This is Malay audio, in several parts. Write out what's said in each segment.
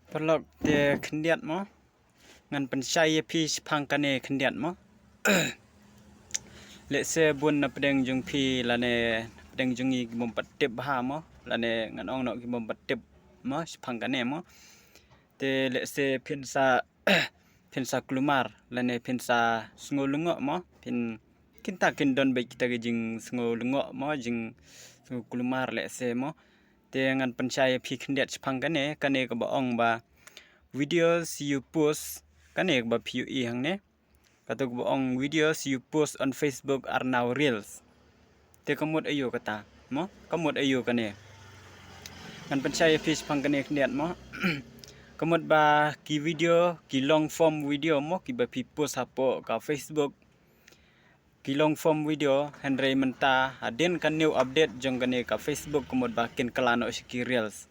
Pelok te kendiat mo ngan pensaya pi sepangkane kendiat mo letse bun na pedeng jung pi lane pedeng jungi gimom patip ha mo lane ngan ong no gimom patip mo sepangkane mo te letse pinsa pinsa klumar lane pinsa sngolungo mo pin kinta kindon baik kita jing sngolungo mo jing klumar letse mo te ngan pensaya pi kendiat sepangkane kane ko baong ba videos you post kane ba piu I hang ne katuk boong videos you post on Facebook are now reels te kamut ayo kata mo kamut ayo kane ngan pensaya pi sepangkane kendiat mo kamut ba ki video ki long form video mo ki ba pi post hapo ka Facebook ki long form video henry menta adin kan new update jong kane ka Facebook kamut ba kin kalano ki reels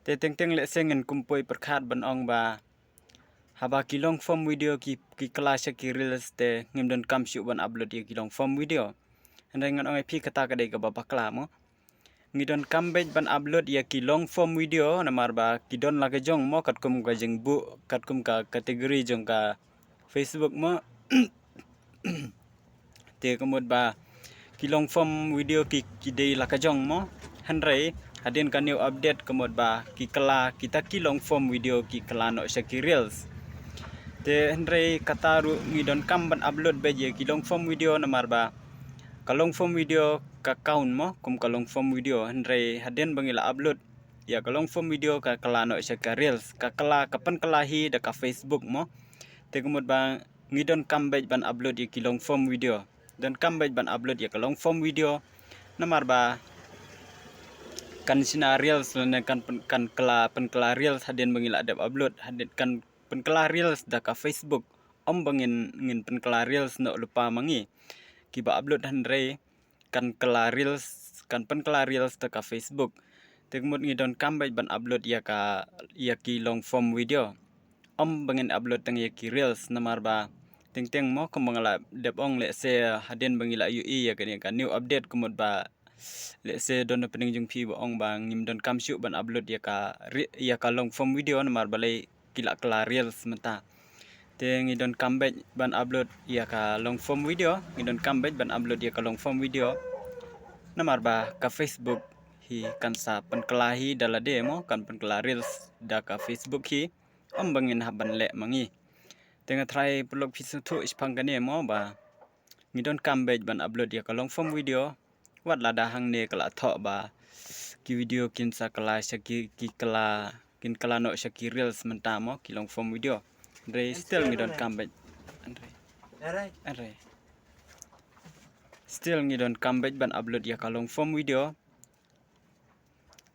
te teng letse ngan kumpoi perkhat ban ong ba haba ki long form video ki kelas ki reels te ngimdon kam shu ban upload ki long form video henry ngan ong pi kata kadai ka ba bakla mo ngidon kambej ban upload ya ki long form video namar ba kidon la ke jong mo katkum ka jeng bu katkum ka kategori jong ka Facebook mo te kamut ba ki long form video ki dei la ka jong mo henry hadin kan new update kamut ba ki kala kita ki long form video ki kala no ki reels te henry kata ru ngidon kam ban upload be je ki long form video namar ba ka long form video ka account mo kum ka long form video henry hadin bangila upload ya ka long form video ka kala no ka reels ka kala kapan kalahi da ka Facebook mo te kamut ba ngidon kambej ban upload ki long form video dan kambej ban upload ya ka long form video namar ba kan sina reels lane kan kala reels hadin bangila adap upload hadin kan penkala reels da ka Facebook bangin ngin penkala reels no lupa mangi ki ba upload henry kan kala reels kan penkala reels da ka Facebook te kemut ngidon kambej ban upload ya ki long form video bangin upload tang ya ki reels namar ba teng mo kembangala depong letse hadin bangila UI ya kan new update kemut ba letse don pening jung pi boong bang ngimdon kamshu ban upload ya ka long form video namar balai kila kala reels menta te ngidon kambej ban upload ya ka long form video ngidon kambej ban upload ya ka long form video namar ba ka Facebook hi kansa penkelahi dala demo kan penkela reels da ka Facebook hi bangin haban le mangi tenga try pelok pisu tu ispangkane mo ba ngidon kambej ban upload ya ka long form video wat lada hang ne kala tho ba ki video kin sa kala ki kala no ki reels menta mo ki long form video re still ngidon kambej andre still ngidon kambej ban upload ya ka long form video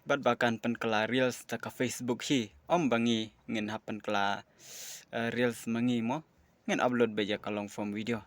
bat bakan pen kala reels ta ka Facebook hi bangi ngin hapen kala reels mangi mo ngin upload be ya ka long form video